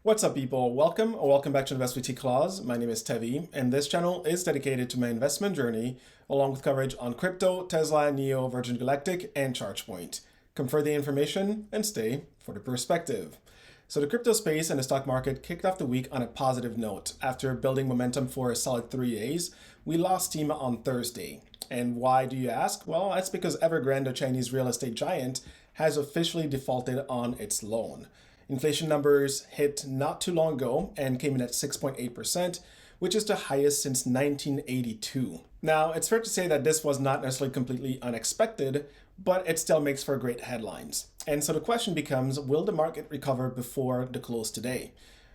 What's up, people? Welcome back to Invest with T-Claus. My name is Tevi, and this channel is dedicated to my investment journey, along with coverage on crypto, Tesla, Neo, Virgin Galactic, and ChargePoint. Come for the information and stay for the perspective. So the crypto space and the stock market kicked off the week on a positive note. After building momentum for a solid 3 days, we lost steam on Thursday. And why, do you ask? Well, that's because Evergrande, the Chinese real estate giant, has officially defaulted on its loan. Inflation numbers hit not too long ago and came in at 6.8%, which is the highest since 1982. Now, it's fair to say that this was not necessarily completely unexpected, but it still makes for great headlines. And so the question becomes, will the market recover before the close today?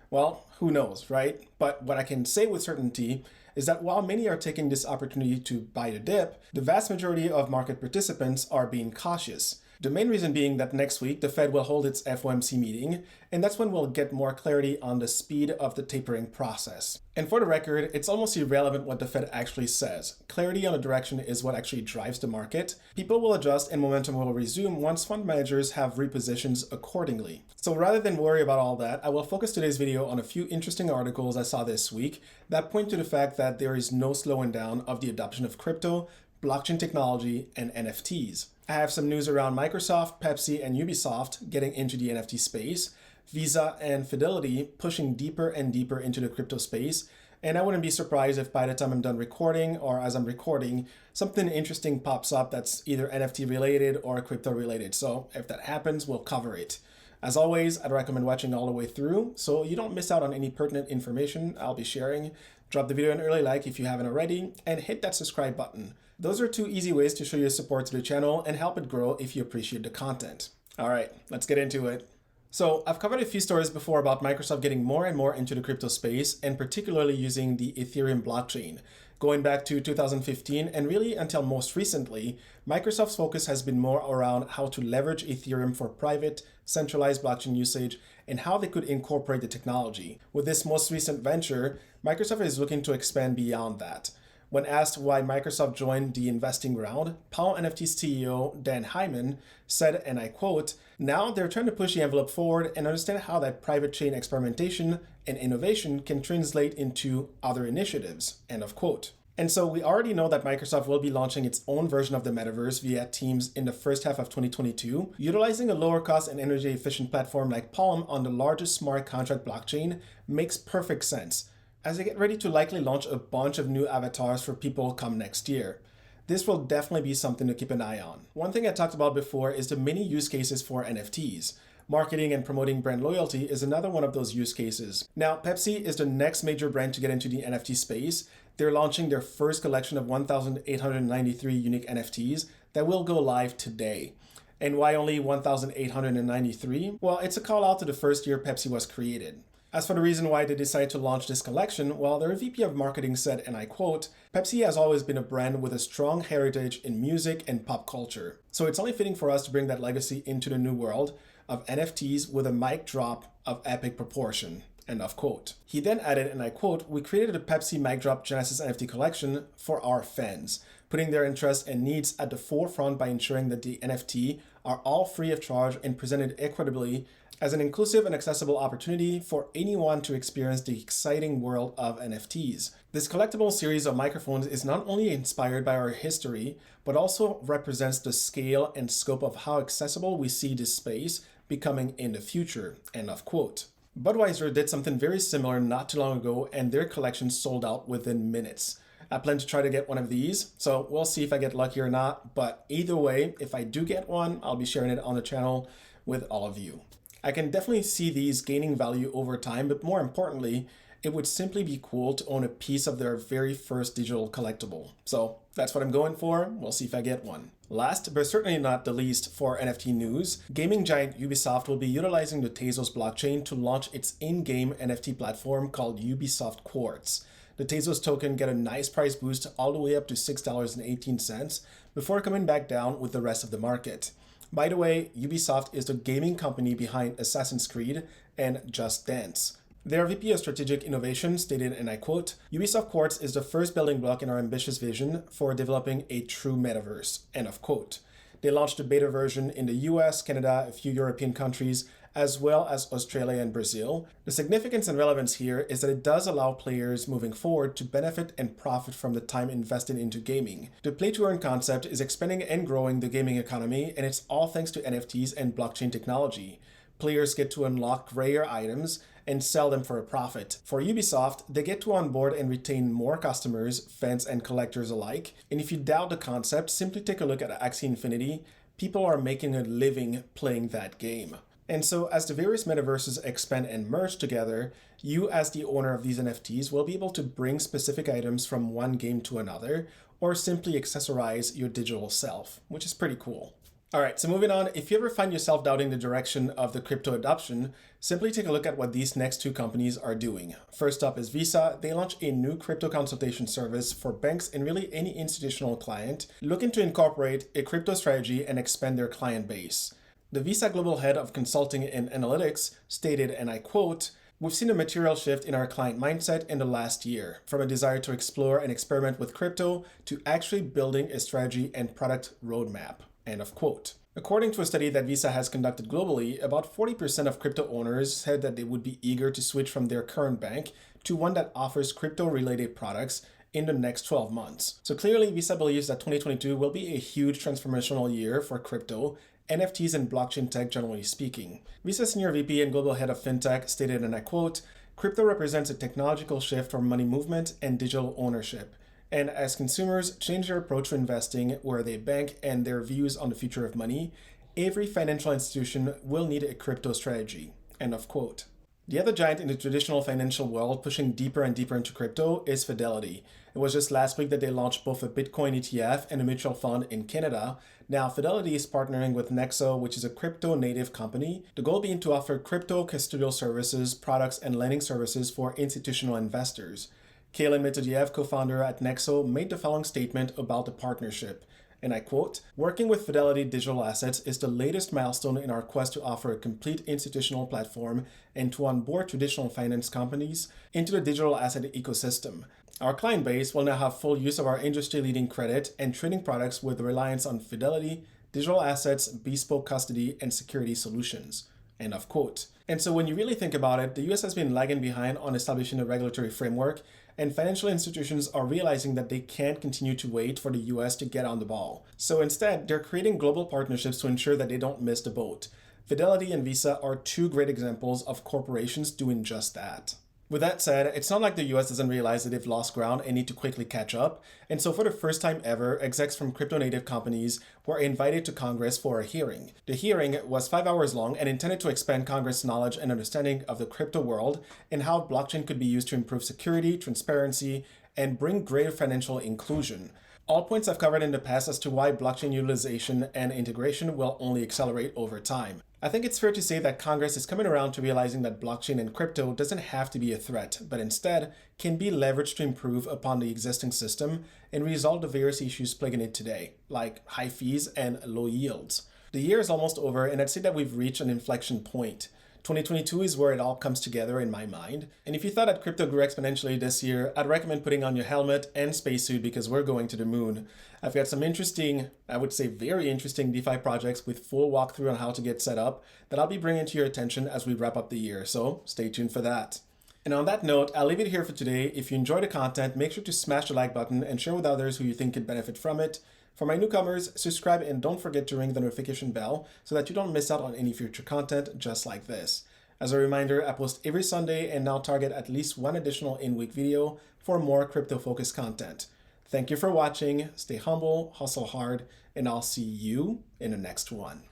Well, who knows, right? But what I can say with certainty is that while many are taking this opportunity to buy the dip, the vast majority of market participants are being cautious. The main reason being that next week, the Fed will hold its FOMC meeting, and that's when we'll get more clarity on the speed of the tapering process. And for the record, it's almost irrelevant what the Fed actually says. Clarity on the direction is what actually drives the market. People will adjust and momentum will resume once fund managers have repositions accordingly. So rather than worry about all that, I will focus today's video on a few interesting articles I saw this week that point to the fact that there is no slowing down of the adoption of crypto, blockchain technology, and NFTs. I have some news around Microsoft, Pepsi, and Ubisoft getting into the NFT space, Visa and Fidelity pushing deeper and deeper into the crypto space, and I wouldn't be surprised if by the time I'm done recording or as I'm recording, something interesting pops up that's either NFT related or crypto related. So if that happens, we'll cover it. As always, I'd recommend watching all the way through so you don't miss out on any pertinent information I'll be sharing. Drop the video an early like if you haven't already, and hit that subscribe button. Those are two easy ways to show your support to the channel and help it grow if you appreciate the content. All right, let's get into it. So I've covered a few stories before about Microsoft getting more and more into the crypto space and particularly using the Ethereum blockchain. Going back to 2015 and really until most recently, Microsoft's focus has been more around how to leverage Ethereum for private, centralized blockchain usage and how they could incorporate the technology. With this most recent venture, Microsoft is looking to expand beyond that. When asked why Microsoft joined the investing round, Powell NFT's CEO Dan Hyman said, and I quote, "Now they're trying to push the envelope forward and understand how that private chain experimentation and innovation can translate into other initiatives," end of quote. And so we already know that Microsoft will be launching its own version of the metaverse via Teams in the first half of 2022, utilizing a lower cost and energy efficient platform like Palm on the largest smart contract blockchain makes perfect sense, as they get ready to likely launch a bunch of new avatars for people come next year. This will definitely be something to keep an eye on. One thing I talked about before is the many use cases for NFTs. Marketing and promoting brand loyalty is another one of those use cases. Now, Pepsi is the next major brand to get into the NFT space. They're launching their first collection of 1,893 unique NFTs that will go live today. And why only 1,893? Well, it's a call out to the first year Pepsi was created. As for the reason why they decided to launch this collection, well, their VP of marketing said, and I quote, "Pepsi has always been a brand with a strong heritage in music and pop culture. So it's only fitting for us to bring that legacy into the new world of NFTs with a mic drop of epic proportion," end of quote. He then added, and I quote, "We created a Pepsi mic drop Genesis NFT collection for our fans, putting their interests and needs at the forefront by ensuring that the NFT are all free of charge and presented equitably as an inclusive and accessible opportunity for anyone to experience the exciting world of NFTs. This collectible series of microphones is not only inspired by our history, but also represents the scale and scope of how accessible we see this space becoming in the future," end of quote. Budweiser did something very similar not too long ago, and their collection sold out within minutes. I plan to try to get one of these, so we'll see if I get lucky or not, but either way, if I do get one, I'll be sharing it on the channel with all of you. I can definitely see these gaining value over time, but more importantly, it would simply be cool to own a piece of their very first digital collectible. So that's what I'm going for. We'll see if I get one. Last, but certainly not the least for NFT news, gaming giant Ubisoft will be utilizing the Tezos blockchain to launch its in-game NFT platform called Ubisoft Quartz. The Tezos token get a nice price boost all the way up to $6.18 before coming back down with the rest of the market. By the way, Ubisoft is the gaming company behind Assassin's Creed and Just Dance. Their VP of Strategic Innovation stated, and I quote, "Ubisoft Quartz is the first building block in our ambitious vision for developing a true metaverse," end of quote. They launched the beta version in the US, Canada, a few European countries, as well as Australia and Brazil. The significance and relevance here is that it does allow players moving forward to benefit and profit from the time invested into gaming. The play-to-earn concept is expanding and growing the gaming economy, and it's all thanks to NFTs and blockchain technology. Players get to unlock rare items and sell them for a profit. For Ubisoft, they get to onboard and retain more customers, fans and collectors alike. And if you doubt the concept, simply take a look at Axie Infinity. People are making a living playing that game. And so as the various metaverses expand and merge together, you as the owner of these NFTs will be able to bring specific items from one game to another, or simply accessorize your digital self, which is pretty cool. All right, so moving on, if you ever find yourself doubting the direction of the crypto adoption, simply take a look at what these next two companies are doing. First up is Visa. They launched a new crypto consultation service for banks and really any institutional client looking to incorporate a crypto strategy and expand their client base. The Visa Global Head of Consulting and Analytics stated, and I quote, "We've seen a material shift in our client mindset in the last year, from a desire to explore and experiment with crypto to actually building a strategy and product roadmap." End of quote. According to a study that Visa has conducted globally, about 40% of crypto owners said that they would be eager to switch from their current bank to one that offers crypto-related products in the next 12 months. So clearly, Visa believes that 2022 will be a huge transformational year for crypto, NFTs, and blockchain tech generally speaking. Visa Senior VP and Global Head of FinTech stated, and I quote, "Crypto represents a technological shift from money movement and digital ownership. And as consumers change their approach to investing, where they bank, and their views on the future of money, every financial institution will need a crypto strategy." End of quote. The other giant in the traditional financial world pushing deeper and deeper into crypto is Fidelity. It was just last week that they launched both a Bitcoin ETF and a mutual fund in Canada. Now, Fidelity is partnering with Nexo, which is a crypto-native company, the goal being to offer crypto custodial services, products, and lending services for institutional investors. Kaylin Metodiev, co-founder at Nexo, made the following statement about the partnership, and I quote, "Working with Fidelity Digital Assets is the latest milestone in our quest to offer a complete institutional platform and to onboard traditional finance companies into the digital asset ecosystem. Our client base will now have full use of our industry-leading credit and trading products with reliance on Fidelity, digital assets, bespoke custody, and security solutions." End of quote. And so when you really think about it, the US has been lagging behind on establishing a regulatory framework, and financial institutions are realizing that they can't continue to wait for the US to get on the ball. So instead, they're creating global partnerships to ensure that they don't miss the boat. Fidelity and Visa are two great examples of corporations doing just that. With that said, it's not like the US doesn't realize that they've lost ground and need to quickly catch up. And so for the first time ever, execs from crypto-native companies were invited to Congress for a hearing. The hearing was 5 hours long and intended to expand Congress' knowledge and understanding of the crypto world and how blockchain could be used to improve security, transparency, and bring greater financial inclusion. All points I've covered in the past as to why blockchain utilization and integration will only accelerate over time. I think it's fair to say that Congress is coming around to realizing that blockchain and crypto doesn't have to be a threat, but instead can be leveraged to improve upon the existing system and resolve the various issues plaguing it today, like high fees and low yields. The year is almost over, and I'd say that we've reached an inflection point. 2022 is where it all comes together in my mind. And if you thought that crypto grew exponentially this year, I'd recommend putting on your helmet and spacesuit because we're going to the moon. I've got some interesting, I would say very interesting DeFi projects with full walkthrough on how to get set up that I'll be bringing to your attention as we wrap up the year, so stay tuned for that. And on that note, I'll leave it here for today. If you enjoyed the content, make sure to smash the like button and share with others who you think could benefit from it. For my newcomers, subscribe and don't forget to ring the notification bell so that you don't miss out on any future content just like this. As a reminder, I post every Sunday and now target at least one additional in-week video for more crypto-focused content. Thank you for watching, stay humble, hustle hard, and I'll see you in the next one.